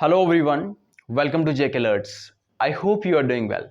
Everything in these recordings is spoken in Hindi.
Hello everyone, welcome to JK alerts. I hope you are doing well.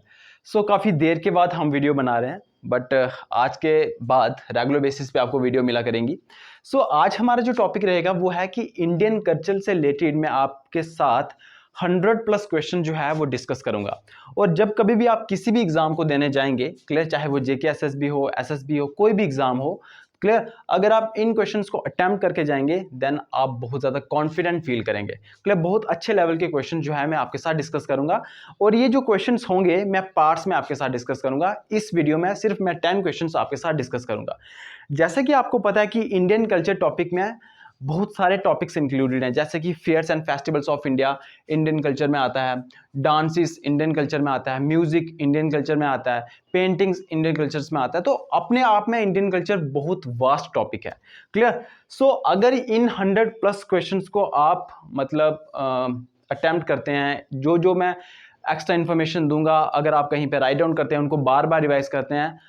So काफ़ी देर के बाद हम वीडियो बना रहे हैं, बट आज के बाद रेगुलर बेसिस पे आपको वीडियो मिला करेंगी। सो आज हमारा जो टॉपिक रहेगा वो है कि इंडियन कल्चर से रिलेटेड मैं आपके साथ 100+ क्वेश्चन जो है वो डिस्कस करूंगा। और जब कभी भी आप किसी भी एग्जाम को देने जाएंगे, क्लियर, चाहे वो जेके एसएसबी हो, एसएसबी हो, कोई भी एग्जाम हो, क्लियर, अगर आप इन क्वेश्चंस को अटेम्प्ट करके जाएंगे देन आप बहुत ज़्यादा कॉन्फिडेंट फील करेंगे। क्लियर, बहुत अच्छे लेवल के क्वेश्चन जो है मैं आपके साथ डिस्कस करूंगा। और ये जो क्वेश्चंस होंगे मैं पार्ट्स में आपके साथ डिस्कस करूंगा। इस वीडियो में सिर्फ मैं 10 क्वेश्चंस आपके साथ डिस्कस करूंगा। जैसे कि आपको पता है कि इंडियन कल्चर टॉपिक में बहुत सारे टॉपिक्स इंक्लूडेड हैं, जैसे कि fairs and festivals of India Indian culture में आता है, डांसेस इंडियन कल्चर में आता है, म्यूजिक इंडियन कल्चर में आता है, पेंटिंग्स इंडियन कल्चर्स में आता है। तो अपने आप में इंडियन कल्चर बहुत वास्ट टॉपिक है। क्लियर। सो अगर इन 100+ क्वेश्चंस को आप अटेम्प्ट करते हैं, जो मैं एक्स्ट्रा इन्फॉर्मेशन दूंगा, अगर आप कहीं पे राइट डाउन करते हैं, उनको बार बार रिवाइज करते हैं,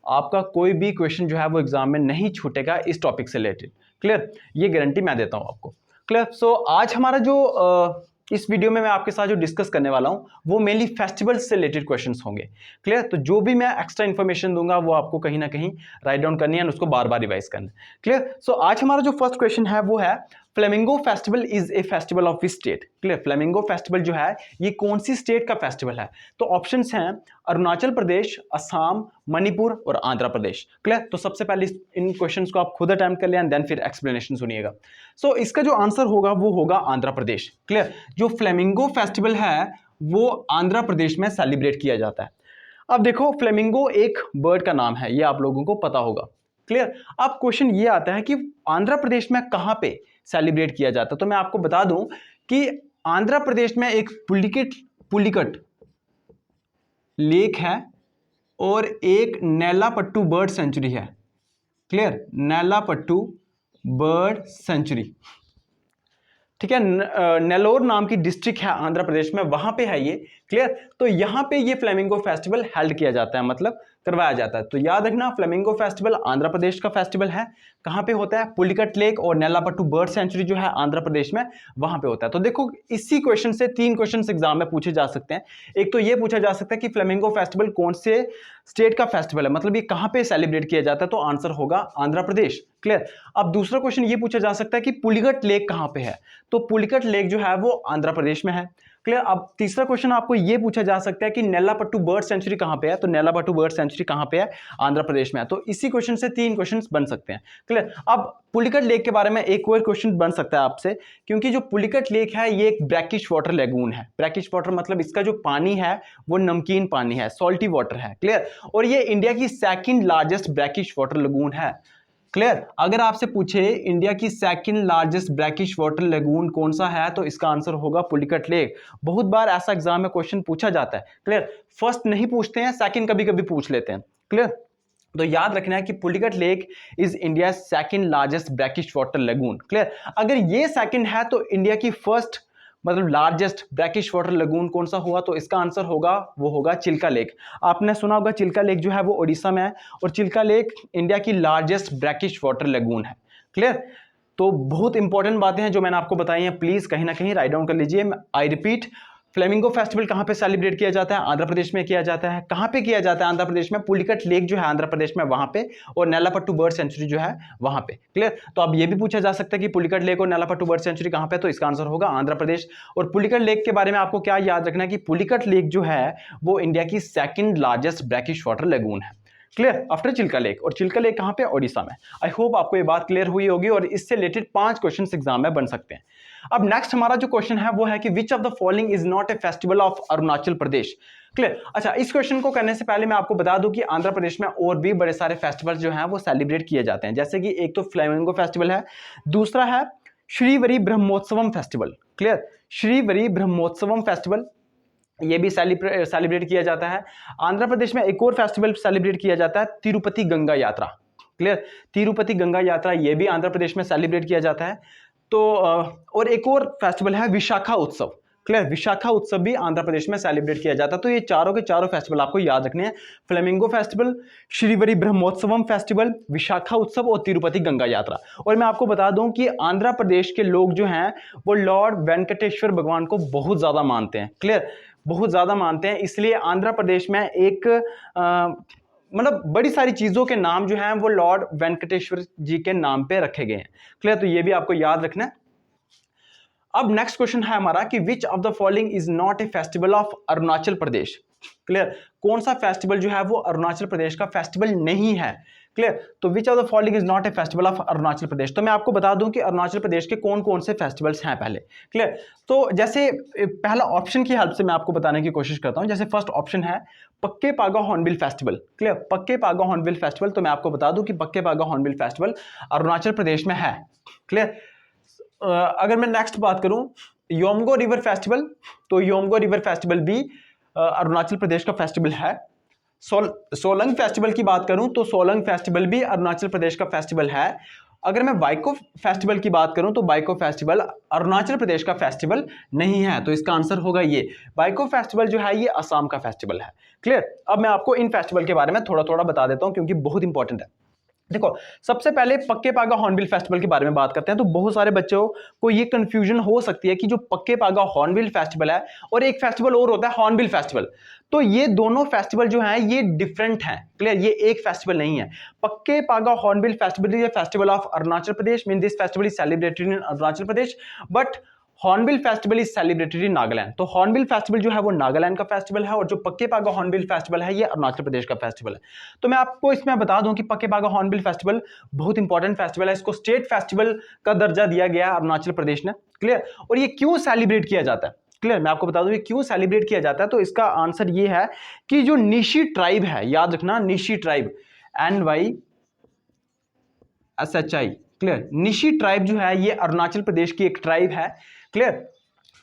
आपका कोई भी क्वेश्चन जो है वो एग्जाम में नहीं छूटेगा इस टॉपिक से रिलेटेड। क्लियर, ये गारंटी मैं देता हूं आपको। क्लियर। सो आज हमारा जो इस वीडियो में मैं आपके साथ जो डिस्कस करने वाला हूं वो मेनली फेस्टिवल्स से रिलेटेड क्वेश्चंस होंगे। क्लियर। तो जो भी मैं एक्स्ट्रा इन्फॉर्मेशन दूंगा वो आपको कहीं ना कहीं राइट डाउन करनी है और उसको बार बार रिवाइज करना है। क्लियर। सो आज हमारा जो फर्स्ट क्वेश्चन है वो है, flamingo festival is a festival of which state. Clear, flamingo festival जो है ये कौन सी स्टेट का फेस्टिवल है? तो ऑप्शंस हैं अरुणाचल प्रदेश, असम, मणिपुर और आंध्र प्रदेश। क्लियर। तो सबसे पहले इन क्वेश्चंस को आप खुद अटेम्प्ट कर लें, देन फिर एक्सप्लेनेशन सुनिएगा। सो इसका जो आंसर होगा वो होगा आंध्र प्रदेश। क्लियर, जो फ्लेमिंगो फेस्टिवल है वो आंध्र प्रदेश में सेलिब्रेट किया जाता है। अब देखो, फ्लेमिंगो एक बर्ड का नाम है, ये आप लोगों को पता होगा। क्लियर। अब क्वेश्चन ये आता है कि आंध्र प्रदेश में कहां पे सेलिब्रेट किया जाता है? तो मैं आपको बता दूं कि आंध्र प्रदेश में एक पुलिकट लेक है और एक नेलापट्टू बर्ड सेंचुरी है। क्लियर, नेलापट्टू बर्ड सेंचुरी, ठीक है। नेल्लोर नाम की डिस्ट्रिक्ट है आंध्र प्रदेश में, वहां पे है ये। क्लियर। तो यहां पे ये फ्लेमिंगो फेस्टिवल हेल्ड किया जाता है, मतलब करवाया जाता है। तो याद रखना, फ्लेमिंगो फेस्टिवल आंध्र प्रदेश का फेस्टिवल है। कहां पे होता है? पुलिकट लेक और नेलापट्टू बर्ड सेंचुरी जो है आंध्र प्रदेश में, वहां पे होता है। तो देखो, इसी क्वेश्चन से 3 क्वेश्चन एग्जाम में पूछे जा सकते हैं। एक तो ये पूछा जा सकता है कि फ्लेमिंगो फेस्टिवल कौन से स्टेट का फेस्टिवल है, मतलब ये कहां पे सेलिब्रेट किया जाता है? तो आंसर होगा आंध्र प्रदेश। क्लियर। अब दूसरा क्वेश्चन ये पूछा जा सकता है कि पुलिकट लेक कहां पे है? तो पुलिकट लेक जो है वो आंध्र प्रदेश में है। क्लियर। अब तीसरा क्वेश्चन आपको ये पूछा जा सकता है कि नेलापट्टू बर्ड सेंचुरी कहां पे है? तो नेलापट्टू बर्ड सेंचुरी कहां पे है? आंध्र प्रदेश में है। तो इसी क्वेश्चन से 3 क्वेश्चन बन सकते हैं। क्लियर। अब पुलिकट लेक के बारे में एक और क्वेश्चन बन सकता है आपसे, क्योंकि जो पुलिकट लेक है ये एक ब्रैकिश वाटर लेगून है। ब्रैकिश वाटर मतलब इसका जो पानी है वो नमकीन पानी है, सॉल्टी वाटर है। क्लियर। और ये इंडिया की second largest brackish water lagoon है। क्लियर। अगर आपसे पूछे इंडिया की second largest brackish water lagoon कौन सा है, तो इसका आंसर होगा पुलिकट लेक। बहुत बार ऐसा एग्जाम में क्वेश्चन पूछा जाता है। क्लियर। फर्स्ट नहीं पूछते हैं, सेकंड कभी कभी पूछ लेते हैं। क्लियर। तो याद रखना है कि Pulicat lake is India second largest brackish water lagoon. Clear. अगर ये सेकंड है तो इंडिया की फर्स्ट मतलब लार्जेस्ट ब्रैकिश वाटर लगून कौन सा हुआ? तो इसका आंसर होगा वो होगा चिल्का लेक। आपने सुना होगा चिल्का लेक जो है वो ओडिशा में है, और चिल्का लेक इंडिया की लार्जेस्ट ब्रैकिश वाटर लगून है। क्लियर। तो बहुत इंपॉर्टेंट बातें हैं जो मैंने आपको बताई हैं, प्लीज कहीं ना कहीं राइट डाउन कर लीजिए। आई रिपीट, फ्लेमिंगो फेस्टिवल कहां पे सेलिब्रेट किया जाता है? आंध्र प्रदेश में किया जाता है। कहां पे किया जाता है? आंध्र प्रदेश में। पुलिकट लेक जो है आंध्र प्रदेश में, वहां पे। और नेलापट्टू बर्ड सेंचुरी जो है वहां पे। क्लियर। तो अब ये भी पूछा जा सकता है कि पुलिकट लेक और नेलापट्टू बर्ड सेंचुरी कहां पे? तो इसका आंसर होगा आंध्र प्रदेश। और पुलिकट लेक के बारे में आपको क्या याद रखना है कि पुलिकट लेक जो है वो इंडिया की second largest brackish water lagoon है। Clear, after Chilka lake. और चिल्का लेक कहां पे? ओडिशा में। आई होप आपको ये बात क्लियर हुई होगी, और इससे रिलेटेड 5 क्वेश्चन एग्जाम में बन सकते हैं। अब नेक्स्ट हमारा जो क्वेश्चन है वो है कि विच of the following is not a festival of Arunachal Pradesh. Clear. अच्छा, इस क्वेश्चन को करने से पहले मैं आपको बता दूं कि आंध्र प्रदेश में और भी बड़े सारे फेस्टिवल जो हैं वो सेलिब्रेट किए जाते हैं, जैसे कि एक तो फ्लेमिंगो फेस्टिवल है, दूसरा है Srivari Brahmotsavam festival. Clear, Srivari Brahmotsavam festival ये भी सेलिब्रेट किया जाता है। आंध्र प्रदेश में एक और फेस्टिवल सेलिब्रेट किया जाता है, तिरुपति गंगा यात्रा। क्लियर, तिरुपति गंगा यात्रा ये भी आंध्र प्रदेश में सेलिब्रेट किया जाता है। तो और एक और फेस्टिवल है विशाखा उत्सव। क्लियर, विशाखा उत्सव भी आंध्र प्रदेश में सेलिब्रेट किया जाता है। तो ये चारों के चारों फेस्टिवल आपको याद रखने हैं, flamingo festival, Srivari Brahmotsavam festival, Vishakha उत्सव और तिरुपति गंगा यात्रा। और मैं आपको बता दूं कि आंध्र प्रदेश के लोग जो हैं वो लॉर्ड वेंकटेश्वर भगवान को बहुत ज़्यादा मानते हैं। क्लियर, बहुत ज़्यादा मानते हैं, इसलिए आंध्र प्रदेश में एक मतलब बड़ी सारी चीज़ों के नाम जो हैं वो लॉर्ड वेंकटेश्वर जी के नाम पे रखे गए हैं। क्लियर, तो ये भी आपको याद रखना है। अब नेक्स्ट क्वेश्चन है हमारा कि विच of the following is not a festival of Arunachal Pradesh. Clear, कौन सा फेस्टिवल जो है वो अरुणाचल प्रदेश का फेस्टिवल नहीं है। क्लियर, तो which of the following is not a festival of Arunachal Pradesh. तो मैं आपको बता दूं कि अरुणाचल प्रदेश के कौन कौन से फेस्टिवल्स हैं पहले। क्लियर, तो जैसे पहला ऑप्शन की हेल्प से मैं आपको बताने की कोशिश करता हूं। जैसे फर्स्ट ऑप्शन है पक्के पागा हॉर्नबिल फेस्टिवल। क्लियर, पक्के पागा हॉर्नबिल फेस्टिवल, तो मैं आपको बता दूं कि पक्के पागा हॉर्नबिल फेस्टिवल अरुणाचल प्रदेश में है। क्लियर, अगर मैं नेक्स्ट बात करूं योमगो रिवर फेस्टिवल, तो योमगो रिवर फेस्टिवल भी अरुणाचल प्रदेश का फेस्टिवल है। सोलंग फेस्टिवल की बात करूं तो सोलंग फेस्टिवल भी अरुणाचल प्रदेश का फेस्टिवल है। अगर मैं बाइको फेस्टिवल की बात करूं तो बाइको फेस्टिवल अरुणाचल प्रदेश का फेस्टिवल नहीं है, तो इसका आंसर होगा ये, बाइको फेस्टिवल जो है ये असम का फेस्टिवल है। क्लियर, अब मैं आपको इन फेस्टिवल के बारे में थोड़ा थोड़ा बता देता हूं क्योंकि बहुत इंपॉर्टेंट है। देखो, सबसे पहले पक्के पागा हॉर्नबिल फेस्टिवल के बारे में बात करते हैं। तो बहुत सारे बच्चों को ये कंफ्यूजन हो सकती है कि जो पक्के पागा हॉर्नबिल फेस्टिवल है और एक फेस्टिवल और होता है हॉर्नबिल फेस्टिवल, तो ये दोनों फेस्टिवल जो हैं ये डिफरेंट हैं। क्लियर, ये एक फेस्टिवल नहीं है। पक्के Paga hornbill festival is festival of Arunachal Pradesh, mean this festival is celebrated in Arunachal Pradesh, but hornbill festival is celebrated in Nagaland. तो हॉर्नबिल फेस्टिवल जो है वो नागालैंड का फेस्टिवल है और जो पक्के पागा हॉर्नबिल फेस्टिवल है ये अरुणाचल प्रदेश का फेस्टिवल है। तो मैं आपको इसमें बता दूं कि पक्के पागा हॉर्नबिल फेस्टिवल बहुत इंपॉर्टेंट फेस्टिवल है, इसको स्टेट फेस्टिवल का दर्जा दिया गया है अरुणाचल प्रदेश ने। क्लियर, और ये क्यों सेलिब्रेट किया जाता है। क्लियर, मैं आपको बता दूं ये क्यों सेलिब्रेट किया जाता है। तो इसका आंसर ये है कि जो निशी ट्राइब है, याद रखना Nishi tribe, NYSHI। Clear, Nishi tribe जो है ये अरुणाचल प्रदेश की एक ट्राइब है। क्लियर,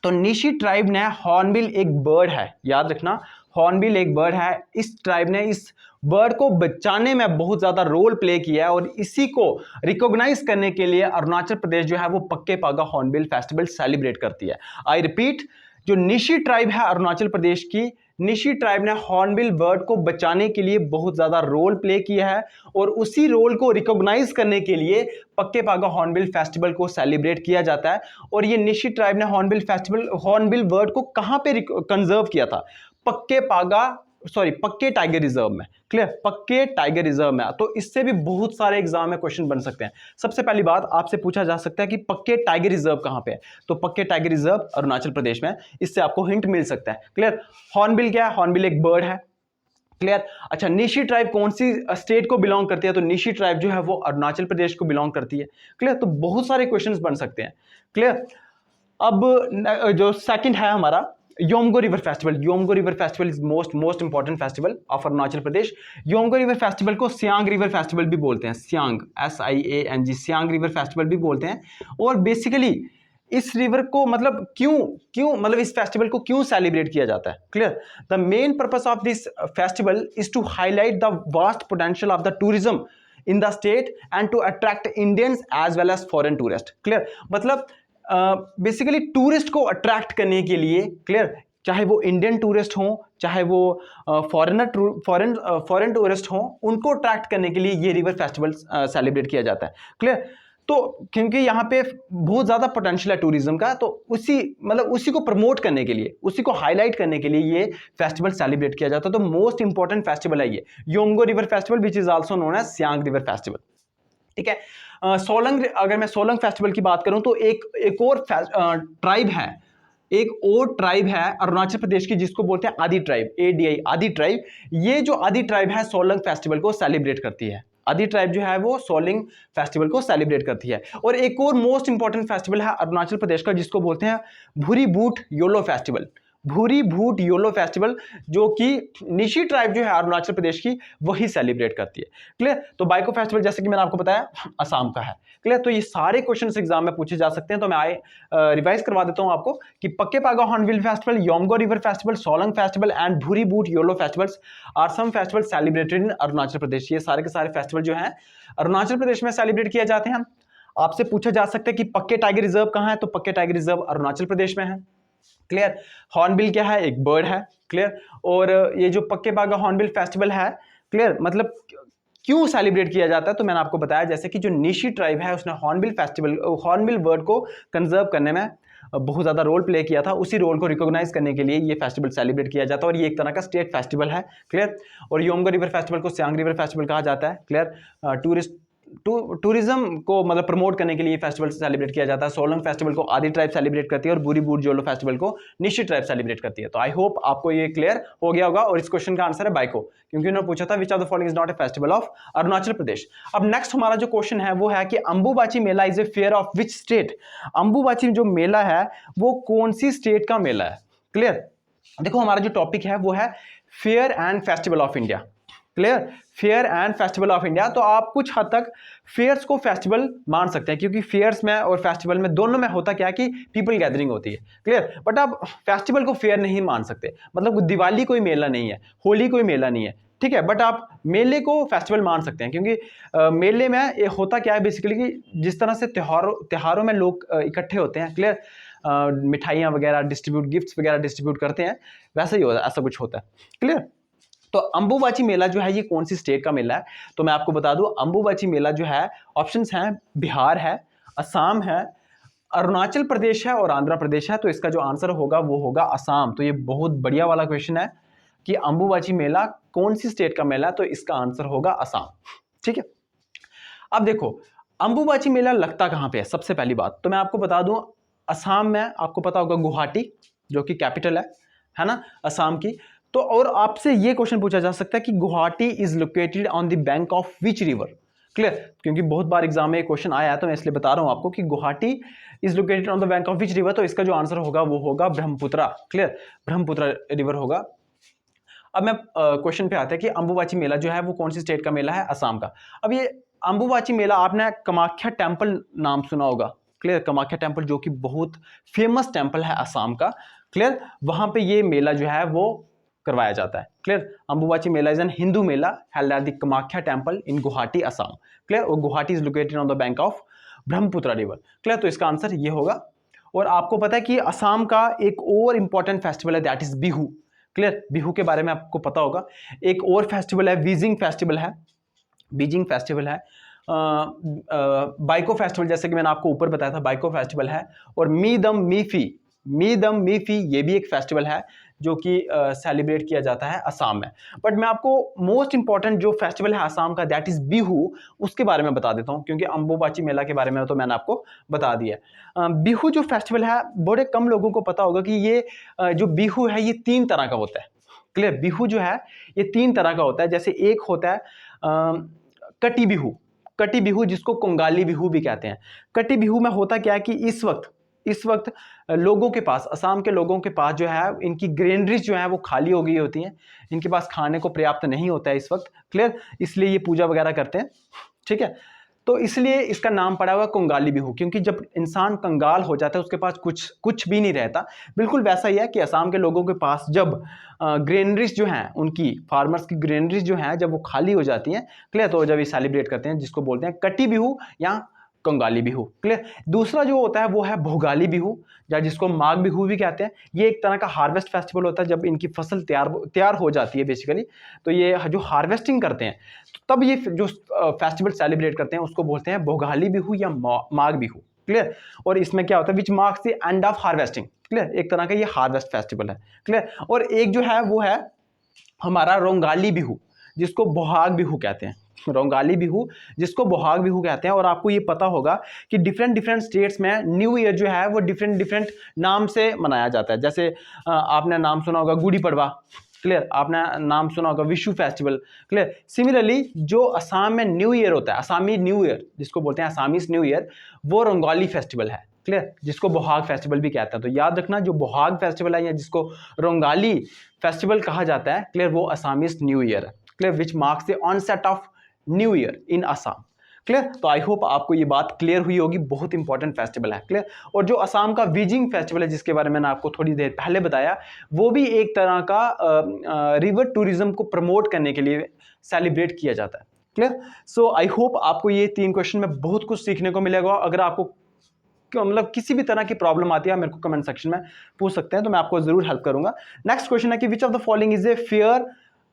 तो निशी ट्राइब ने हॉर्नबिल एक बर्ड है, याद रखना हॉर्नबिल एक बर्ड है, इस ट्राइब ने इस बर्ड को बचाने में बहुत ज्यादा रोल प्ले किया है और इसी को रिकॉग्नाइज करने के लिए अरुणाचल प्रदेश जो है वो पक्के पागा हॉर्नबिल फेस्टिवल सेलिब्रेट करती है। आई रिपीट, जो निशी ट्राइब है अरुणाचल प्रदेश की, निशी ट्राइब ने हॉर्नबिल बर्ड को बचाने के लिए बहुत ज्यादा रोल प्ले किया है और उसी रोल को रिकॉग्नाइज करने के लिए पक्के पागा हॉर्नबिल फेस्टिवल को सेलिब्रेट किया जाता है। और ये निशी ट्राइब ने हॉर्नबिल बर्ड को कहां पे कंजर्व किया था, पक्के टाइगर रिजर्व में। क्लियर, पक्के टाइगर रिजर्व में। तो इससे भी बहुत सारे एग्जाम में क्वेश्चन बन सकते हैं। सबसे पहली बात आपसे पूछा जा सकता है कि पक्के टाइगर रिजर्व कहां पे है, तो पक्के टाइगर रिजर्व अरुणाचल प्रदेश में, इससे आपको हिंट मिल सकता है। क्लियर, हॉर्नबिल क्या है, हॉर्नबिल एक बर्ड है। क्लियर, अच्छा निशी ट्राइब कौन सी स्टेट को बिलोंग करती है, तो निशी ट्राइब जो है वो अरुणाचल प्रदेश को बिलोंग करती है। क्लियर, तो बहुत सारे क्वेश्चंस बन सकते हैं। क्लियर, अब जो सेकंड है हमारा Yomgo river festival. Yomgo river festival is most important festival of Arunachal Pradesh. Yomgo river festival को सियांग रिवर फेस्टिवल भी बोलते हैं, Siang SIANG, Siang river festival भी बोलते हैं। और बेसिकली इस रिवर को मतलब क्यों मतलब इस फेस्टिवल को क्यों सेलिब्रेट किया जाता है। Clear, the main purpose of this festival is to highlight the vast potential of the tourism in the state and to attract Indians as well as foreign tourist. Clear, मतलब बेसिकली टूरिस्ट को अट्रैक्ट करने के लिए, क्लियर, चाहे वो इंडियन टूरिस्ट हों चाहे वो फॉरेन टूरिस्ट हों, उनको अट्रैक्ट करने के लिए ये रिवर फेस्टिवल सेलिब्रेट किया जाता है। क्लियर, तो क्योंकि यहाँ पे बहुत ज़्यादा पोटेंशियल है टूरिज्म का, तो उसी को प्रमोट करने के लिए, उसी को हाईलाइट करने के लिए ये फेस्टिवल सेलिब्रेट किया जाता है। तो मोस्ट इंपॉर्टेंट फेस्टिवल है ये Yomgo river festival, which is also known as Siang river festival. ठीक है, सोलंग, अगर मैं सोलंग फेस्टिवल की बात करूं तो एक और ट्राइब है, एक और ट्राइब है अरुणाचल प्रदेश की जिसको बोलते हैं आदि ट्राइब, ADI, आदि ट्राइब। ये जो आदि ट्राइब है सोलंग फेस्टिवल को सेलिब्रेट करती है। आदि ट्राइब जो है वो सोलंग फेस्टिवल को सेलिब्रेट करती है। और एक और मोस्ट इंपॉर्टेंट फेस्टिवल है अरुणाचल प्रदेश का जिसको बोलते हैं भूरी बूट योलो फेस्टिवल। भूरी बूट योलो फेस्टिवल, जो कि निशी ट्राइब जो है अरुणाचल प्रदेश की वही सेलिब्रेट करती है। क्लियर, तो बाइको फेस्टिवल जैसे कि मैंने आपको बताया असम का है। क्लियर, तो ये सारे क्वेश्चंस एग्जाम में पूछे जा सकते हैं। तो मैं रिवाइज करवा देता हूं आपको कि Pakke Paga hornbill festival, Yomgo river festival, Solung festival and Boori Boot Yullo festivals are some festival celebrated in Arunachal Pradesh. ये सारे के सारे फेस्टिवल जो हैं अरुणाचल प्रदेश में सेलिब्रेट किए जाते हैं। आपसे पूछा जा सकता है कि पक्के टाइगर रिजर्व कहाँ है, तो पक्के टाइगर रिजर्व अरुणाचल प्रदेश में है। क्लियर। हॉर्नबिल क्या है, एक बर्ड है। क्लियर। और ये जो पक्के बागा हॉर्नबिल फेस्टिवल है, क्लियर, मतलब क्यों सेलिब्रेट किया जाता है, तो मैंने आपको बताया जैसे कि जो निशी ट्राइब है उसने हॉर्नबिल फेस्टिवल, हॉर्नबिल बर्ड को कंजर्व करने में बहुत ज़्यादा रोल प्ले किया था। उसी रोल को रिकॉग्नाइज करने के लिए ये फेस्टिवल सेलिब्रेट किया जाता है और ये एक तरह का स्टेट फेस्टिवल है। क्लियर। और योमगो रिवर फेस्टिवल को सियांग रिवर फेस्टिवल कहा जाता है। क्लियर। टूरिज्म को मतलब प्रमोट करने के लिए फेस्टिवल सेलिब्रेट किया जाता है। सोलंग फेस्टिवल को आदि ट्राइब सेलिब्रेट करती है और बुरी बूट जोलो फेस्टिवल को निशी ट्राइब सेलिब्रेट करती है। तो आई होप आपको ये क्लियर हो गया होगा। और इस क्वेश्चन का आंसर है बाइको, क्योंकि उन्होंने पूछा था which of the following is not a festival of Arunachal Pradesh. अब नेक्स्ट हमारा जो क्वेश्चन है वो है कि Ambubachi Mela is a fair of which state. Ambubachi जो मेला है वो कौन सी स्टेट का मेला है। क्लियर। देखो हमारा जो टॉपिक है वो है fair and festival of India. Clear. Fair and festival of India. तो आप कुछ हद तक फेयर्स को फेस्टिवल मान सकते हैं, क्योंकि फेयर्स में और फेस्टिवल में दोनों में होता क्या है कि पीपल गैदरिंग होती है। क्लियर। बट आप फेस्टिवल को फेयर नहीं मान सकते, मतलब दिवाली कोई मेला नहीं है, होली कोई मेला नहीं है, ठीक है। बट आप मेले को फेस्टिवल मान सकते हैं, क्योंकि मेले में ये होता क्या है बेसिकली कि जिस तरह से त्योहारों में लोग इकट्ठे होते हैं, क्लियर, मिठाइयाँ वगैरह डिस्ट्रीब्यूट, गिफ्ट्स वगैरह डिस्ट्रीब्यूट करते हैं, वैसा ही होता है, ऐसा कुछ होता है। क्लियर। तो अंबुबाची मेला जो है ये कौन सी स्टेट का मेला है, तो मैं आपको बता दूं अंबुबाची मेला जो है, ऑप्शंस हैं बिहार है, असम है, अरुणाचल प्रदेश है और आंध्र प्रदेश है। तो इसका जो आंसर होगा वो होगा असम। तो ये बहुत बढ़िया वाला क्वेश्चन है कि अंबुबाची मेला कौन सी स्टेट का मेला है, तो इसका आंसर होगा असम। ठीक है। अब देखो अंबुबाची मेला लगता कहाँ पे है, सबसे पहली बात तो मैं आपको बता दूं असम में, आपको पता होगा गुवाहाटी जो कि कैपिटल है ना असम की। तो और आपसे ये क्वेश्चन पूछा जा सकता है कि Guwahati is located on the bank of which river. Clear. क्योंकि बहुत बार एग्जाम में क्वेश्चन आया है तो मैं इसलिए बता रहा हूं आपको कि Guwahati is located on the bank of which river. तो इसका जो आंसर होगा वो होगा ब्रह्मपुत्रा। क्लियर। ब्रह्मपुत्रा रिवर होगा। अब मैं क्वेश्चन पे आते हैं कि अंबुबाची मेला जो है वो कौन सी स्टेट का मेला है, असम का। अब ये अंबुबाची मेला आपने कामाख्या टेम्पल नाम सुना होगा। क्लियर। कामाख्या टेम्पल जो कि बहुत फेमस टेम्पल है असम का। क्लियर। वहां पे ये मेला जो है वो करवाया जाता है। Clear. Ambubachi Mela is an Hindu mela held at the Kamakhya temple in Guwahati Assam. Clear. और Guwahati is located on the bank of Brahmaputra river. Clear. तो इसका आंसर ये होगा। और आपको पता है कि असम का एक और इंपॉर्टेंट फेस्टिवल है, that is Bihu. Clear. Bihu के बारे में आपको पता होगा। एक और फेस्टिवल है बीजिंग फेस्टिवल है, बीजिंग फेस्टिवल है, बाइको फेस्टिवल जैसे कि मैंने आपको ऊपर बताया था, बाइको फेस्टिवल है। और मीदम मीफी ये भी एक फेस्टिवल है जो कि सेलिब्रेट किया जाता है असम में। बट मैं आपको मोस्ट इंपॉर्टेंट जो फेस्टिवल है असम का, दैट इज बिहू, उसके बारे में बता देता हूं, क्योंकि अंबुबाची मेला के बारे में तो मैंने आपको बता दिया। बिहू जो फेस्टिवल है बड़े कम लोगों को पता होगा कि ये जो बिहू है ये 3 तरह का होता है। क्लियर। बिहू जो है ये 3 तरह का होता है। जैसे एक होता है कटी बिहू, कटी बिहू जिसको कोंगाली बिहू भी कहते हैं। कटी बिहू में होता क्या है कि इस वक्त लोगों के पास, असम के लोगों के पास जो है इनकी ग्रेनरीज जो है वो खाली हो गई होती हैं, इनके पास खाने को पर्याप्त नहीं होता है इस वक्त। क्लियर। इसलिए ये पूजा वगैरह करते हैं। ठीक है। तो इसलिए इसका नाम पड़ा हुआ कंगाली बिहू, क्योंकि जब इंसान कंगाल हो जाता है उसके पास कुछ भी नहीं रहता। बिल्कुल वैसा ही है कि असम के लोगों के पास जब ग्रेनरीज जो हैं, उनकी फार्मर्स की ग्रेनरीज जो हैं जब वो खाली हो जाती हैं, क्लियर, तो जब ये सेलिब्रेट करते हैं जिसको बोलते हैं कटी बिहू या कंगाली बिहू। क्लियर। दूसरा जो होता है वो है भोगाली बिहू, या जिसको माघ बिहू भी कहते हैं। ये एक तरह का हार्वेस्ट फेस्टिवल होता है, जब इनकी फसल तैयार हो जाती है बेसिकली, तो ये जो हार्वेस्टिंग करते हैं तो तब ये जो फेस्टिवल सेलिब्रेट करते हैं उसको बोलते हैं भोगाली बिहू या माघ बिहू। क्लियर। और इसमें क्या होता है, which marks the end of harvesting. Clear. एक तरह का ये हार्वेस्ट फेस्टिवल है। क्लियर। और एक जो है वो है हमारा रोंगाली बिहू, जिसको बोहाग बिहू कहते हैं। रोंगाली बिहू जिसको बोहाग बिहू कहते हैं। और आपको ये पता होगा कि डिफरेंट स्टेट्स में न्यू ईयर जो है वो डिफरेंट नाम से मनाया जाता है। जैसे आपने नाम सुना होगा गुड़ी पड़वा। क्लियर। आपने नाम सुना होगा विशु फेस्टिवल। क्लियर। सिमिलरली जो असम में न्यू ईयर होता है, असामी न्यू ईयर जिसको बोलते हैं असामीज न्यू ईयर, वो रोंगाली फेस्टिवल है। क्लियर। जिसको बोहाग फेस्टिवल भी कहते हैं। तो याद रखना जो बोहाग फेस्टिवल है या जिसको रोंगाली फेस्टिवल कहा जाता है, क्लियर, वो असामीज न्यू ईयर है। Clear. Which marks the onset of new year in Assam. Clear. तो आई होप आपको ये बात क्लियर हुई होगी, बहुत इंपॉर्टेंट फेस्टिवल है। क्लियर। और जो असम का बीजिंग फेस्टिवल है जिसके बारे में मैंने आपको थोड़ी देर पहले बताया, वो भी एक तरह का रिवर टूरिज्म को प्रमोट करने के लिए सेलिब्रेट किया जाता है। क्लियर। सो आई होप आपको ये 3 क्वेश्चन में बहुत कुछ सीखने को मिलेगा। अगर आपको मतलब किसी भी तरह की प्रॉब्लम आती है मेरे को कमेंट सेक्शन में पूछ सकते हैं, तो मैं आपको जरूर हेल्प करूंगा। नेक्स्ट क्वेश्चन है कि विच of the following is a fair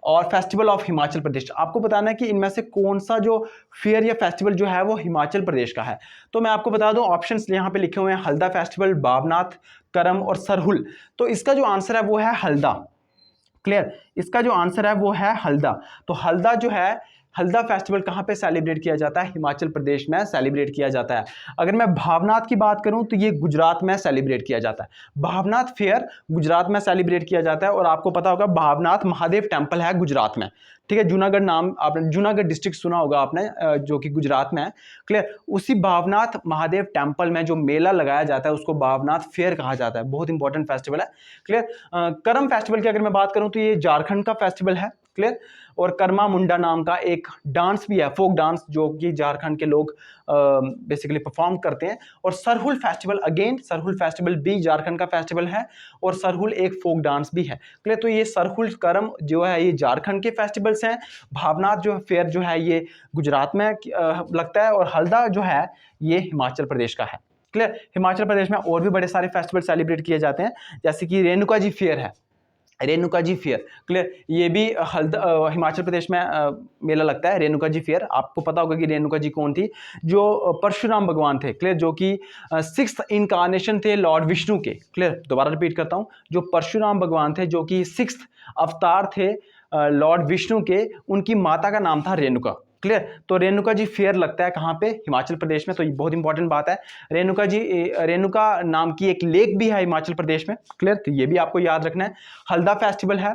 और फेस्टिवल ऑफ हिमाचल प्रदेश। आपको बताना है कि इनमें से कौन सा जो फेयर या फेस्टिवल जो है वो हिमाचल प्रदेश का है। तो मैं आपको बता दूं ऑप्शंस यहाँ पे लिखे हुए हैं, हल्दा फेस्टिवल, बाबनाथ, करम और सरहुल। तो इसका जो आंसर है वो है हल्दा। क्लियर, इसका जो आंसर है वो है हल्दा। तो हल्दा जो है, हल्दा फेस्टिवल कहाँ पे सेलिब्रेट किया जाता है? हिमाचल प्रदेश में सेलिब्रेट किया जाता है। अगर मैं भावनाथ की बात करूं तो ये गुजरात में सेलिब्रेट किया जाता है। भावनाथ फेयर गुजरात में सेलिब्रेट किया जाता है, और आपको पता होगा भावनाथ महादेव टेम्पल है गुजरात में, ठीक है। जूनागढ़ नाम आपने, जूनागढ़ डिस्ट्रिक्ट सुना होगा आपने, जो कि गुजरात में है। क्लियर, उसी भावनाथ महादेव टेम्पल में जो मेला लगाया जाता है उसको भावनाथ फेयर कहा जाता है। बहुत इंपॉर्टेंट फेस्टिवल है। क्लियर, करम फेस्टिवल की अगर मैं बात करूं तो ये झारखंड का फेस्टिवल है। क्लियर, और कर्मा मुंडा नाम का एक डांस भी है, फोक डांस, जो कि झारखंड के लोग बेसिकली परफॉर्म करते हैं। और Sarhul festival, again Sarhul festival भी झारखंड का फेस्टिवल है, और सरहुल एक फोक डांस भी है। क्लियर, तो ये सरहुल, करम जो है ये झारखंड के फेस्टिवल्स हैं। भावनाथ जो फेयर जो है ये गुजरात में लगता है, और हल्दा जो है ये हिमाचल प्रदेश का है। क्लियर, हिमाचल प्रदेश में और भी बड़े सारे फेस्टिवल सेलिब्रेट किए जाते हैं, जैसे कि रेणुका जी फेयर है, रेणुका जी फेयर। क्लियर, ये भी हिमाचल प्रदेश में मेला लगता है, रेणुका जी फेयर। आपको पता होगा कि रेणुका जी कौन थी? जो परशुराम भगवान थे। क्लियर, जो कि 6th इनकारनेशन थे लॉर्ड विष्णु के। क्लियर, दोबारा रिपीट करता हूं, जो परशुराम भगवान थे, जो कि 6th अवतार थे लॉर्ड विष्णु के, उनकी माता का नाम था रेणुका। क्लियर, तो रेणुका जी फेयर लगता है कहाँ पे? हिमाचल प्रदेश में। तो ये बहुत इंपॉर्टेंट बात है। रेणुका जी, रेणुका नाम की एक लेक भी है हिमाचल प्रदेश में। क्लियर, तो ये भी आपको याद रखना है। हल्दा फेस्टिवल है,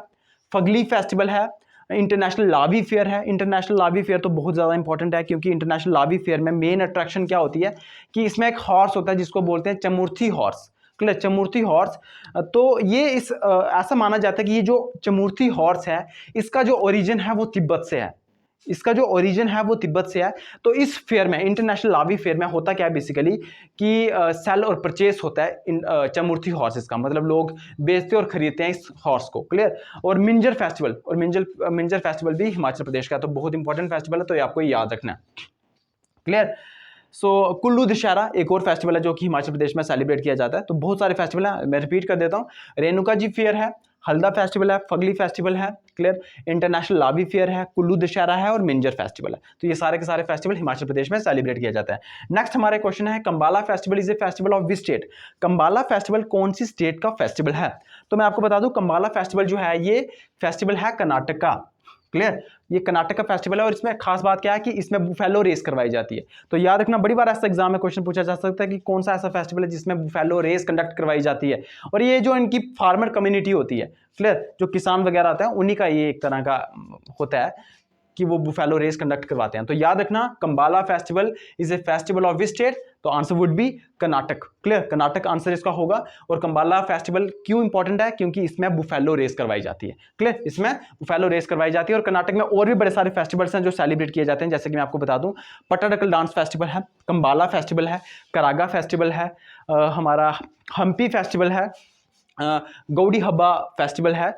फगली फेस्टिवल है, इंटरनेशनल लावी फेयर है। इंटरनेशनल लावी फेयर तो बहुत ज़्यादा इंपॉर्टेंट है, क्योंकि इंटरनेशनल लावी फेयर में मेन अट्रैक्शन क्या होती है कि इसमें एक हॉर्स होता है जिसको बोलते हैं Chamurthi horse. Clear, Chamurthi horse. तो ये ऐसा माना जाता है कि ये जो चमुर्थी हॉर्स है इसका जो ओरिजिन है वो तिब्बत से है, इसका जो ओरिजिन है वो तिब्बत से है। तो इस फेयर में, इंटरनेशनल लावी फेयर में होता क्या है बेसिकली कि सेल और परचेस होता है इन चमुर्थी हॉर्सेस का, मतलब लोग बेचते और खरीदते हैं इस हॉर्स को। क्लियर, और मिंजर फेस्टिवल, और मिंजर फेस्टिवल भी हिमाचल प्रदेश का, तो बहुत इंपॉर्टेंट फेस्टिवल है, तो ये आपको याद रखना है। क्लियर, सो कुल्लू दशहरा एक और फेस्टिवल है जो कि हिमाचल प्रदेश में सेलिब्रेट किया जाता है। तो बहुत सारे फेस्टिवल हैं, मैं रिपीट कर देता हूँ। रेणुका जी फेयर है, हल्दा फेस्टिवल है, फगली फेस्टिवल है, क्लियर, इंटरनेशनल लावी फेयर है, कुल्लू दशहरा है, और मिंजर फेस्टिवल है। तो ये सारे के सारे फेस्टिवल हिमाचल प्रदेश में सेलिब्रेट किया जाता है। नेक्स्ट हमारे क्वेश्चन है, Kambala festival is a festival of which state? Kambala festival कौन सी स्टेट का फेस्टिवल है? तो मैं आपको बता दूं, कंबाला फेस्टिवल जो है ये फेस्टिवल है कर्नाटक का। क्लियर, ये कर्नाटक का फेस्टिवल है, और इसमें खास बात क्या है कि इसमें बुफेलो रेस करवाई जाती है। तो याद रखना, बड़ी बार ऐसा एग्जाम में क्वेश्चन पूछा जा सकता है कि कौन सा ऐसा फेस्टिवल है जिसमें बुफेलो रेस कंडक्ट करवाई जाती है। और ये जो इनकी फार्मर कम्युनिटी होती है, क्लियर, जो किसान वगैरह आते हैं उन्हीं का ये एक तरह का होता है कि वो बुफेलो रेस कंडक्ट करवाते हैं। तो याद रखना, Kambala festival is a festival of which state? तो answer would be Karnataka. Clear, Karnataka answer इसका होगा। और कंबाला फेस्टिवल क्यों इंपॉर्टेंट है? क्योंकि इसमें बुफेलो रेस करवाई जाती है। क्लियर, इसमें बुफेलो रेस करवाई जाती है। और कर्नाटक में और भी बड़े सारे फेस्टिवल्स हैं जो सेलिब्रेट किए जाते हैं, जैसे कि मैं आपको बता दूं, पट्टाडकल डांस फेस्टिवल है, कंबाला फेस्टिवल है, करागा फेस्टिवल है, हमारा हम्पी फेस्टिवल है, गौड़ी हब्बा फेस्टिवल है,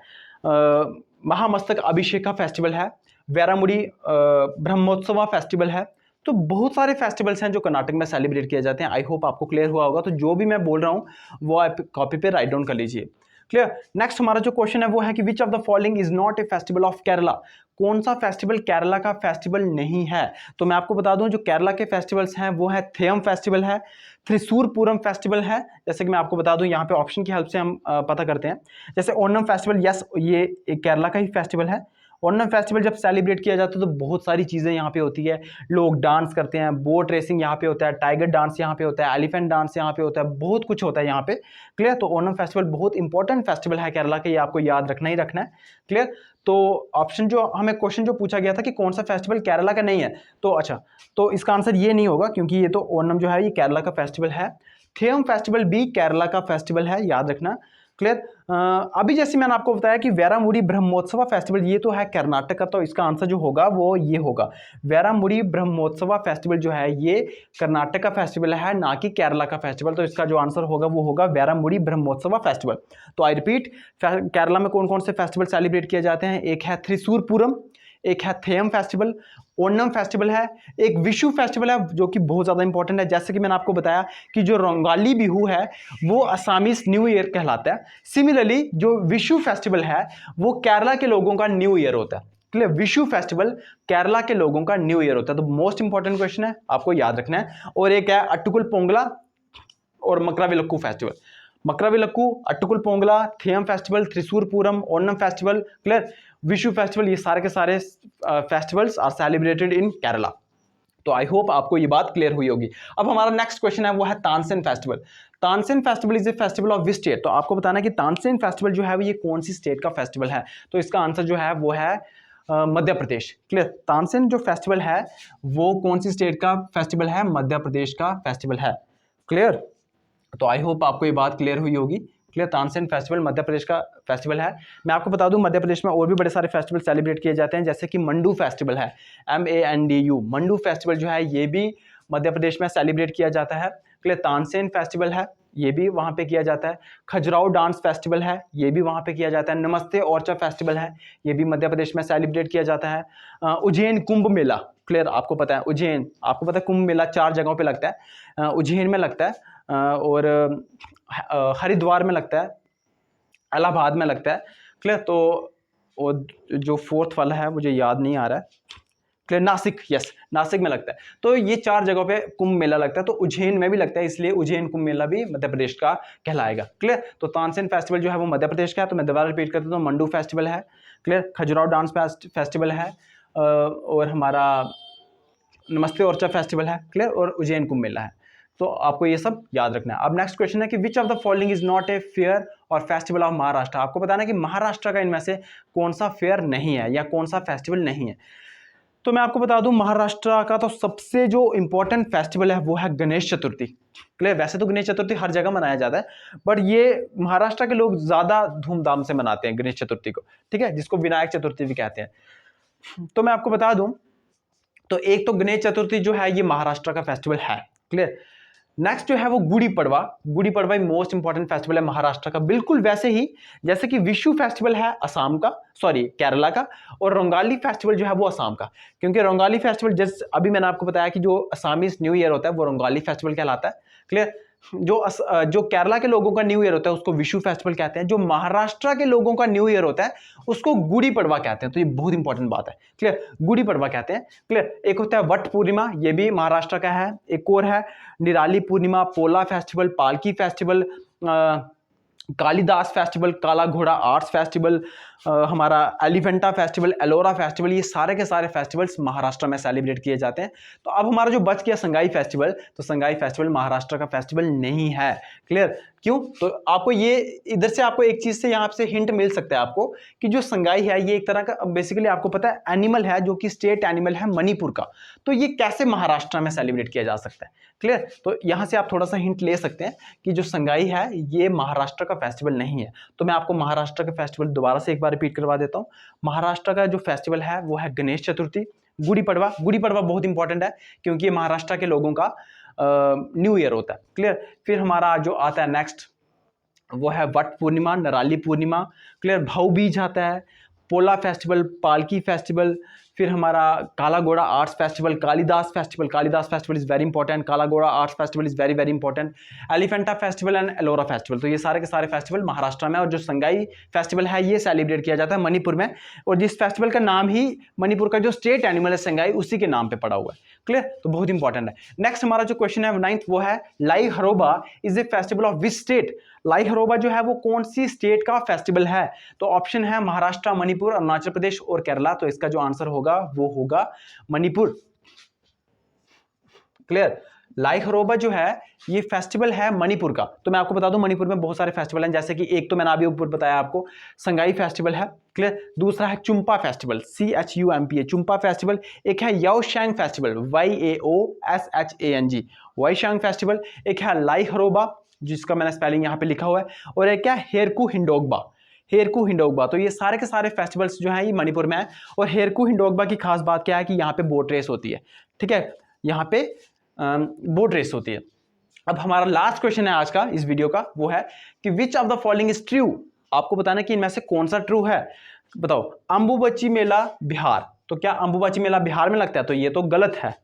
महामस्तक अभिषेक फेस्टिवल है, वेरामुड़ी ब्रह्मोत्सवा फेस्टिवल है। तो बहुत सारे फेस्टिवल्स हैं जो कर्नाटक में सेलिब्रेट किए जाते हैं। आई होप आपको क्लियर हुआ होगा। तो जो भी मैं बोल रहा हूँ वो आप कॉपी पे राइट डाउन कर लीजिए। क्लियर, नेक्स्ट हमारा जो क्वेश्चन है वो है कि विच of the following is not a festival of Kerala? कौन सा फेस्टिवल केरला का फेस्टिवल नहीं है? तो मैं आपको बता दूं, जो केरला के फेस्टिवल्स हैं वो है थेयम फेस्टिवल है, थ्रिसूर पूरम फेस्टिवल है। जैसे कि मैं आपको बता दूं, यहाँ पे ऑप्शन की हेल्प से हम पता करते हैं। जैसे ओणम फेस्टिवल, यस ये एक केरला का ही फेस्टिवल है। ओणम फेस्टिवल जब सेलिब्रेट किया जाता है तो बहुत सारी चीज़ें यहाँ पे होती है, लोग डांस करते हैं, बोट रेसिंग यहाँ पे होता है, टाइगर डांस यहाँ पे होता है, एलिफेंट डांस यहाँ पे होता है, बहुत कुछ होता है यहाँ पे। क्लियर, तो ओणम फेस्टिवल बहुत इंपॉर्टेंट फेस्टिवल है केरला का, ये आपको याद रखना ही रखना है। क्लियर, तो ऑप्शन जो हमें क्वेश्चन जो पूछा गया था कि कौन सा फेस्टिवल केरला का नहीं है, तो अच्छा, तो इसका आंसर ये नहीं होगा, क्योंकि ये तो ओणम जो है ये केरला का फेस्टिवल है। थेयम फेस्टिवल भी केरला का फेस्टिवल है, याद रखना। क्लियर, अभी जैसे मैंने आपको बताया कि वेरामुड़ी ब्रह्मोत्सवा फेस्टिवल ये तो है कर्नाटक का, तो इसका आंसर जो होगा वो ये होगा। वेरामुड़ी ब्रह्मोत्सवा फेस्टिवल जो है ये कर्नाटक का फेस्टिवल है, ना कि केरला का फेस्टिवल। तो इसका जो आंसर होगा वो होगा वेरामुड़ी ब्रह्मोत्सवा फेस्टिवल। तो आई रिपीट, केरला में कौन कौन से फेस्टिवल सेलिब्रेट किए जाते हैं? एक है थ्रिसूर पूरम, एक है थेयम फेस्टिवल, ओणम फेस्टिवल है, एक विशु फेस्टिवल है जो कि बहुत ज़्यादा इंपॉर्टेंट है। जैसे कि मैंने आपको बताया कि जो रोंगाली बिहू है वो असामीज न्यू ईयर कहलाता है। सिमिलरली जो विशु फेस्टिवल है वो केरला के लोगों का न्यू ईयर होता है। क्लियर, विशु फेस्टिवल केरला के लोगों का न्यू ईयर होता है। तो मोस्ट इंपॉर्टेंट क्वेश्चन है, आपको याद रखना है। और एक है अट्टुकुल पोंगला और Makaravilakku festival. Makaravilakku, Attukal Pongala, Theyyam festival, Thrissur Pooram, Onam festival, clear, Vishu festival, ये सारे के सारे festivals are celebrated in Kerala. तो आई होप आपको ये बात क्लियर हुई होगी। अब हमारा नेक्स्ट क्वेश्चन है वो है Tansen festival. Tansen festival is a festival of which state? तो आपको बताना है कि तानसेन फेस्टिवल जो है वो ये कौन सी स्टेट का फेस्टिवल है। तो इसका आंसर जो है वो है मध्य प्रदेश। क्लियर, तानसेन जो फेस्टिवल है वो कौन सी स्टेट का फेस्टिवल है? मध्य प्रदेश का फेस्टिवल है। क्लियर, तो आई होप आपको ये बात क्लियर हुई होगी। क्लियर, तानसेन फेस्टिवल मध्य प्रदेश का फेस्टिवल है। मैं आपको बता दूं मध्य प्रदेश में और भी बड़े सारे फेस्टिवल सेलिब्रेट किए जाते हैं, जैसे कि मंडू फेस्टिवल है, MANDU, मंडू फेस्टिवल जो है ये भी मध्य प्रदेश में सेलिब्रेट किया जाता है। क्लियर, तानसेन फेस्टिवल है ये भी वहाँ पे किया जाता है। खजुराहो डांस फेस्टिवल है ये भी वहाँ पे किया जाता है। नमस्ते ओरछा फेस्टिवल है ये भी मध्य प्रदेश में सेलिब्रेट किया जाता है। उज्जैन कुंभ मेला, क्लियर, आपको पता है उज्जैन, आपको पता है कुंभ मेला 4 जगहों पे लगता है। उज्जैन में लगता है और हरिद्वार में लगता है, इलाहाबाद में लगता है। क्लियर, तो और जो फोर्थ वाला है मुझे याद नहीं आ रहा है। क्लियर, नासिक, यस, नासिक में लगता है। तो ये 4 जगहों पे कुंभ मेला लगता है। तो उज्जैन में भी लगता है, इसलिए उज्जैन कुंभ मेला भी मध्य प्रदेश का कहलाएगा। क्लियर, तो तानसेन फेस्टिवल जो है वो मध्य प्रदेश का है। तो मैं दोबारा रिपीट करता हूँ, मंडू फेस्टिवल है, क्लियर, खजुराहो डांस फेस्टिवल है, और हमारा नमस्ते ओरछा फेस्टिवल है, क्लियर, और उज्जैन कुंभ मेला है। तो आपको ये सब याद रखना है। अब नेक्स्ट क्वेश्चन है कि विच of the following is not a fair और फेस्टिवल ऑफ महाराष्ट्र? आपको बताना है कि महाराष्ट्र का इनमें से कौन सा फेयर नहीं है या कौन सा फेस्टिवल नहीं है। तो मैं आपको बता दूं महाराष्ट्र का तो सबसे जो इंपॉर्टेंट फेस्टिवल है वो है गणेश चतुर्थी। क्लियर, वैसे तो गणेश चतुर्थी हर जगह मनाया जाता है, बट ये महाराष्ट्र के लोग ज्यादा धूमधाम से मनाते हैं गणेश चतुर्थी को, ठीक है, जिसको विनायक चतुर्थी भी कहते हैं। तो मैं आपको बता दूं, तो एक तो गणेश चतुर्थी जो है ये महाराष्ट्र का फेस्टिवल है। क्लियर, नेक्स्ट जो है वो Gudi Padwa. Gudi Padwa most important festival है महाराष्ट्र का, बिल्कुल वैसे ही जैसे कि विशु फेस्टिवल है असम का, सॉरी केरला का, और रोंगाली फेस्टिवल जो है वो असम का। क्योंकि रोंगाली फेस्टिवल जैसे अभी मैंने आपको बताया कि जो असामीज न्यू ईयर होता है वो रोंगाली फेस्टिवल कहलाता है। क्लियर, जो केरला के लोगों का न्यू ईयर होता है उसको विशु फेस्टिवल कहते हैं। जो महाराष्ट्र के लोगों का न्यू ईयर होता है उसको गुड़ी पड़वा कहते हैं। तो ये बहुत इंपॉर्टेंट बात है। क्लियर, गुड़ी पड़वा कहते हैं। क्लियर, एक होता है वट पूर्णिमा, ये भी महाराष्ट्र का है। एक और है निराली पूर्णिमा, पोला फेस्टिवल, पालकी फेस्टिवल, कालिदास फेस्टिवल, काला घोड़ा आर्ट्स फेस्टिवल, हमारा एलिफेंटा फेस्टिवल, एलोरा फेस्टिवल, ये सारे के सारे फेस्टिवल्स महाराष्ट्र में सेलिब्रेट किए जाते हैं। तो अब हमारा जो बच गया संगाई फेस्टिवल, तो संगाई फेस्टिवल महाराष्ट्र का फेस्टिवल नहीं है। क्लियर, क्यों? तो आपको ये इधर से आपको एक चीज से यहाँ से हिंट मिल सकता है आपको कि जो संगाई है ये एक तरह का बेसिकली आपको पता है एनिमल है जो कि स्टेट एनिमल है मणिपुर का। तो ये कैसे महाराष्ट्र में सेलिब्रेट किया जा सकता है? क्लियर, तो यहाँ से आप थोड़ा सा हिंट ले सकते हैं कि जो संगाई है ये महाराष्ट्र का फेस्टिवल नहीं है। तो मैं आपको महाराष्ट्र का फेस्टिवल दोबारा से एक बार रिपीट करवा देता हूँ। महाराष्ट्र का जो फेस्टिवल है वो है गणेश चतुर्थी, गुड़ी पड़वा। गुड़ी पड़वा बहुत इंपॉर्टेंट है क्योंकि ये महाराष्ट्र के लोगों का न्यू ईयर होता है। क्लियर, फिर हमारा जो आता है नेक्स्ट वो है वट पूर्णिमा, नराली पूर्णिमा। क्लियर, भाऊ बीज आता है, पोला फेस्टिवल, पालकी फेस्टिवल, फिर हमारा काला घोड़ा arts festival, Kalidas festival. Kalidas festival is very important, काला घोड़ा arts festival is very very important, Elephanta festival and Ellora festival. तो ये सारे के सारे फेस्टिवल महाराष्ट्र में। और जो संगाई फेस्टिवल है ये सेलिब्रेट किया जाता है मणिपुर में, और जिस फेस्टिवल का नाम ही मणिपुर का जो स्टेट एनिमल है संगाई उसी के नाम पे पड़ा हुआ है। क्लियर, तो बहुत इंपॉर्टेंट है। नेक्स्ट हमारा जो क्वेश्चन है 9th वो है Lai Haraoba is a festival of which state? Lai Haraoba जो है वो कौन सी स्टेट का फेस्टिवल है? तो ऑप्शन है महाराष्ट्र, मणिपुर, अरुणाचल प्रदेश और केरला। तो इसका जो आंसर होगा वो होगा मणिपुर। क्लियर, लाई हरोबा जो है ये फेस्टिवल है मणिपुर का। तो मैं आपको बता दूं मणिपुर में बहुत सारे फेस्टिवल हैं, जैसे कि एक तो मैंने अभी ऊपर बताया आपको संगाई फेस्टिवल है। क्लियर, दूसरा है चुम्पा फेस्टिवल, CHUMPA चुम्पा फेस्टिवल। एक है याओशैंग फेस्टिवल, YAOSHANG वाईशांग फेस्टिवल। एक है लाई हरोबा जिसका मैंने स्पेलिंग यहाँ पे लिखा हुआ है, और एक क्या हेरकू हिंडोगबा, हेरकू हिंडोगबा। तो ये सारे के सारे फेस्टिवल्स जो हैं ये मणिपुर में है। और हेरकू हिंडोगबा की खास बात क्या है कि यहाँ पे बोट रेस होती है। ठीक है, यहाँ पे बोट रेस होती है। अब हमारा लास्ट क्वेश्चन है आज का इस वीडियो का, वो है कि विच of the following is true? आपको बताना कि इनमें से कौन सा ट्रू है, बताओ। अंबुबच्ची मेला बिहार, तो क्या अंबुबाची मेला बिहार में लगता है? तो ये तो गलत है।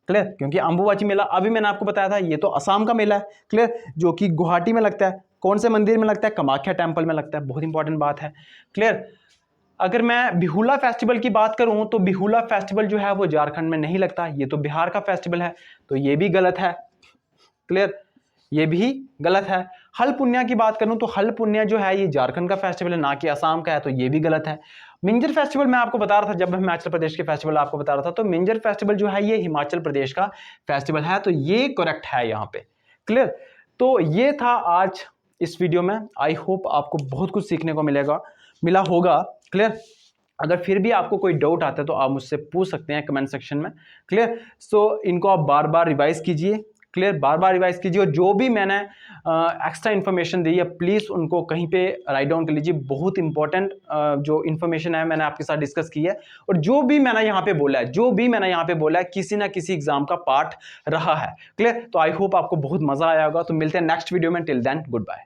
क्लियर, क्योंकि अंबुबाची मेला अभी मैंने आपको बताया था ये तो असम का मेला है। क्लियर, जो कि गुवाहाटी में लगता है। कौन से मंदिर में लगता है? कामाख्या टेम्पल में लगता है। बहुत इंपॉर्टेंट बात है। क्लियर, अगर मैं बिहुला फेस्टिवल की बात करूं तो बिहुला फेस्टिवल जो है वो झारखंड में नहीं लगता, ये तो बिहार का फेस्टिवल है, तो ये भी गलत है। क्लियर, ये भी गलत है। हल पुन्या की बात करूं तो हल पुन्या जो है ये झारखंड का फेस्टिवल है, ना कि असम का है, तो ये भी गलत है। मिंजर फेस्टिवल मैं आपको बता रहा था, जब मैं हिमाचल प्रदेश के फेस्टिवल आपको बता रहा था, तो मिंजर फेस्टिवल जो है ये हिमाचल प्रदेश का फेस्टिवल है, तो ये करेक्ट है यहाँ पे। क्लियर, तो ये था आज इस वीडियो में। आई होप आपको बहुत कुछ सीखने को मिला होगा। क्लियर, अगर फिर भी आपको कोई डाउट आता है तो आप मुझसे पूछ सकते हैं कमेंट सेक्शन में। क्लियर, सो इनको आप बार बार रिवाइज कीजिए। क्लियर, बार बार रिवाइज कीजिए, और जो भी मैंने एक्स्ट्रा इन्फॉर्मेशन दी है प्लीज़ उनको कहीं पे राइट डाउन कर लीजिए। बहुत इंपॉर्टेंट जो इन्फॉर्मेशन है मैंने आपके साथ डिस्कस की है, और जो भी मैंने यहाँ पे बोला है किसी ना किसी एग्जाम का पार्ट रहा है। क्लियर, तो आई होप आपको बहुत मजा आया होगा। तो मिलते हैं नेक्स्ट वीडियो में। Till then good bye.